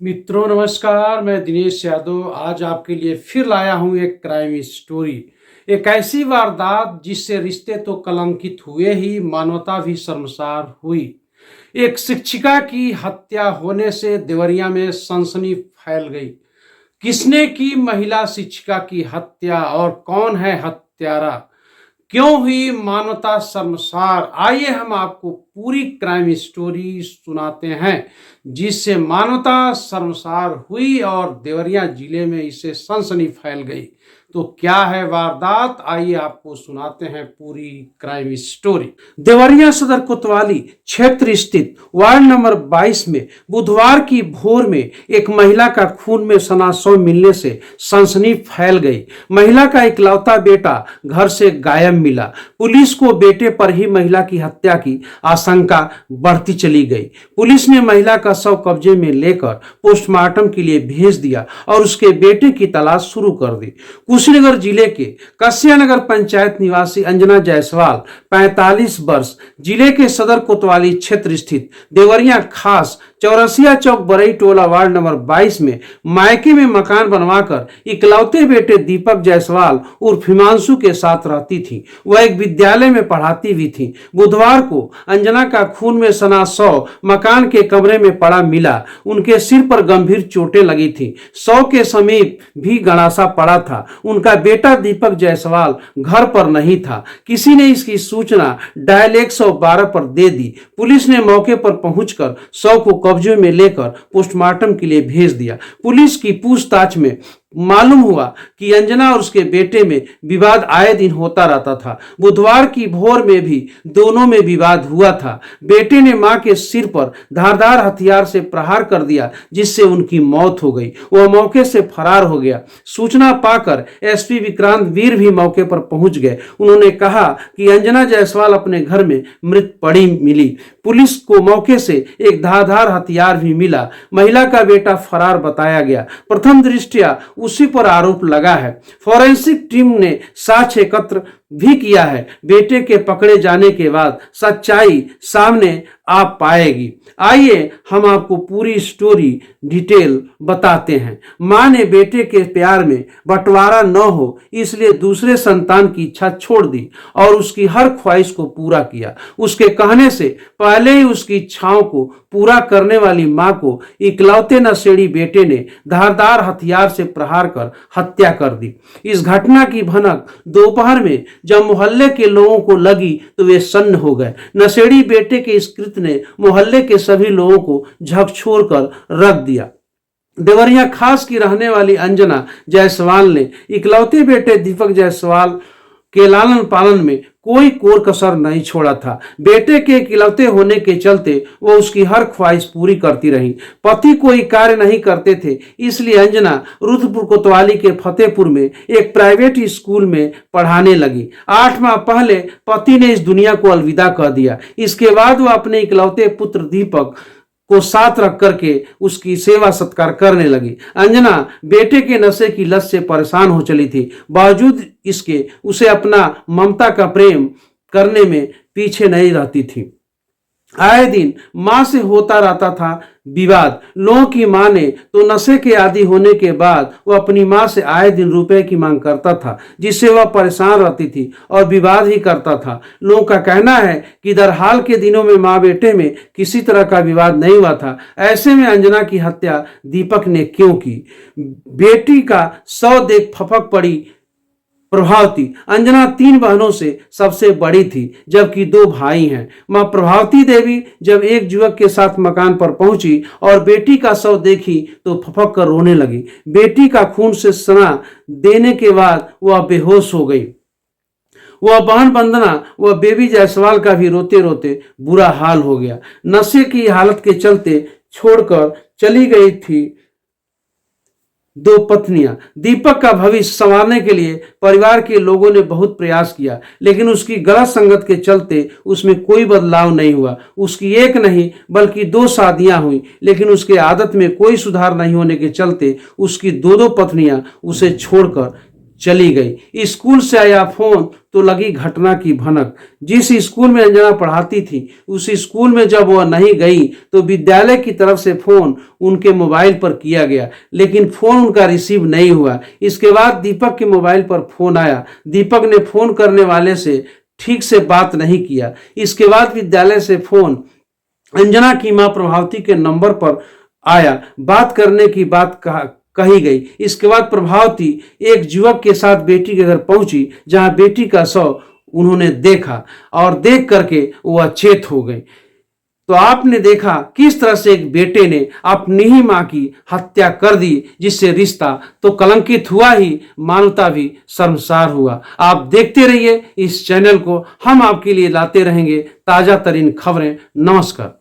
मित्रों नमस्कार। मैं दिनेश यादव आज आपके लिए फिर लाया हूं एक क्राइम स्टोरी। एक ऐसी वारदात जिससे रिश्ते तो कलंकित हुए ही, मानवता भी शर्मसार हुई। एक शिक्षिका की हत्या होने से देवरिया में सनसनी फैल गई। किसने की महिला शिक्षिका की हत्या और कौन है हत्यारा? क्यों हुई मानवता शर्मसार? आइए हम आपको पूरी क्राइम स्टोरी सुनाते हैं जिससे मानवता शर्मसार हुई और देवरिया जिले में इसे सनसनी फैल गई। तो क्या है वारदात, आइए आपको सुनाते हैं पूरी क्राइम स्टोरी। देवरिया सदर कोतवाली क्षेत्र स्थित वार्ड नंबर 22 में बुधवार की भोर में एक महिला का खून में सना शव मिलने से सनसनी फैल गई। महिला का इकलौता बेटा घर से गायब मिला। पुलिस को बेटे पर ही महिला की हत्या की आशंका बढ़ती चली गई। पुलिस ने महिला का शव कब्जे में लेकर पोस्टमार्टम के लिए भेज दिया और उसके बेटे की तलाश शुरू कर दी। कुशीनगर जिले के कस्यानगर पंचायत निवासी अंजना जायसवाल 45 वर्ष जिले के सदर कोतवाली क्षेत्र स्थित देवरिया खास चौरसिया चौक बरई टोला वार्ड नंबर 22 में मायके में मकान बनवाकर इकलौते बेटे दीपक जायसवाल उर्फ हिमांशु के साथ रहती थी। वह एक विद्यालय में पढ़ाती भी थी। बुधवार को अंजना का खून में सना शव मकान के कमरे में पड़ा मिला। उनके सिर पर गंभीर चोटें लगी थी। शव के समीप भी गड़ासा पड़ा था। उनका बेटा दीपक जायसवाल घर पर नहीं था। किसी ने इसकी सूचना डायल 112 पर दे दी। पुलिस ने मौके पर पहुंचकर शव को कब्जे में लेकर पोस्टमार्टम के लिए भेज दिया। पुलिस की पूछताछ में मालूम हुआ कि अंजना और उसके बेटे में विवाद आए दिन होता रहता था। बुधवार की भोर में भी दोनों में विवाद हुआ था। बेटे ने मां के सिर पर धारदार हथियार से प्रहार कर दिया जिससे उनकी मौत हो गई। वह मौके से फरार हो गया। सूचना पाकर एसपी विक्रांत वीर भी मौके पर पहुंच गए। उन्होंने कहा कि अंजना जायसवाल अपने घर में मृत पड़ी मिली। पुलिस को मौके से एक धारदार हथियार भी मिला। महिला का बेटा फरार बताया गया। प्रथम दृष्टया उसी पर आरोप लगा है। फॉरेंसिक टीम ने साक्ष्य एकत्र भी किया है। बेटे के पकड़े जाने के बाद सच्चाई सामने आ पाएगी। आइए हम आपको पूरी स्टोरी डिटेल बताते हैं। मां ने बेटे के प्यार में बंटवारा न हो इसलिए दूसरे संतान की इच्छा छोड़ दी और उसकी हर ख्वाहिश को पूरा किया। उसके कहने से पहले ही उसकी इच्छाओं को पूरा करने वाली मां को इकलौते नशेड़ी बेटे ने धारदार हथियार से प्रहार कर हत्या कर दी। इस घटना की भनक दोपहर में जब मोहल्ले के लोगों को लगी तो वे सन्न हो गए। नशेड़ी बेटे के इस कृत्य ने मोहल्ले के सभी लोगों को झकझोर कर रख दिया। देवरिया खास की रहने वाली अंजना जायसवाल ने इकलौते बेटे दीपक जायसवाल के लालन पालन में कोई कोर कसर नहीं छोड़ा था। बेटे के इकलौते होने के चलते वो उसकी हर ख्वाहिश पूरी करती रही। पति कोई कार्य नहीं करते थे इसलिए अंजना रुद्रपुर कोतवाली के फतेहपुर में एक प्राइवेट स्कूल में पढ़ाने लगी। 8 माह पहले पति ने इस दुनिया को अलविदा कर दिया। इसके बाद वह अपने इकलौते पुत्र दीपक को साथ रख करके उसकी सेवा सत्कार करने लगी। अंजना बेटे के नशे की लत से परेशान हो चली थी। बावजूद इसके उसे अपना ममता का प्रेम करने में पीछे नहीं रहती थी। आए दिन मां से होता रहता था विवाद। लोगों की मां ने तो नशे के आदी होने के बाद वह अपनी मां से आए दिन रुपए की मांग करता था जिससे वह परेशान रहती थी और विवाद ही करता था। लोगों का कहना है कि दरहाल के दिनों में मां बेटे में किसी तरह का विवाद नहीं हुआ था। ऐसे में अंजना की हत्या दीपक ने क्यों की? बेटी का शव देख फपक पड़ी प्रभावती। अंजना 3 बहनों से सबसे बड़ी थी जबकि 2 भाई हैं। मां प्रभावती देवी जब एक युवक के साथ मकान पर पहुंची और बेटी का शव देखी तो फपक कर रोने लगी। बेटी का खून से सना देने के बाद वह बेहोश हो गई। वह बहन वंदना व बेबी जायसवाल का भी रोते रोते बुरा हाल हो गया। नशे की हालत के चलते छोड़कर चली गई थी 2 पत्नियां। दीपक का भविष्य संवारने के लिए परिवार के लोगों ने बहुत प्रयास किया लेकिन उसकी गलत संगत के चलते उसमें कोई बदलाव नहीं हुआ। उसकी एक नहीं बल्कि 2 शादियां हुई लेकिन उसके आदत में कोई सुधार नहीं होने के चलते उसकी 2 पत्नियां उसे छोड़कर चली गई। स्कूल से आया फोन तो लगी घटना की भनक। जिस स्कूल में अंजना पढ़ाती थी उस स्कूल में जब वह नहीं गई तो विद्यालय की तरफ से फोन उनके मोबाइल पर किया गया, लेकिन फोन उनका रिसीव नहीं हुआ। इसके बाद दीपक के मोबाइल पर फोन आया। दीपक ने फोन करने वाले से ठीक से बात नहीं किया। इसके बाद विद्यालय से फोन अंजना की मां प्रभावती के नंबर पर आया। बात करने की बात कही गई। इसके बाद प्रभावती एक युवक के साथ बेटी के घर पहुंची, जहां बेटी का शव उन्होंने देखा और देख करके वो अचेत हो गई। तो आपने देखा किस तरह से एक बेटे ने अपनी ही मां की हत्या कर दी, जिससे रिश्ता तो कलंकित हुआ ही, मानवता भी शर्मसार हुआ। आप देखते रहिए इस चैनल को, हम आपके लिए लाते रहेंगे ताजा तरीन खबरें। नमस्कार।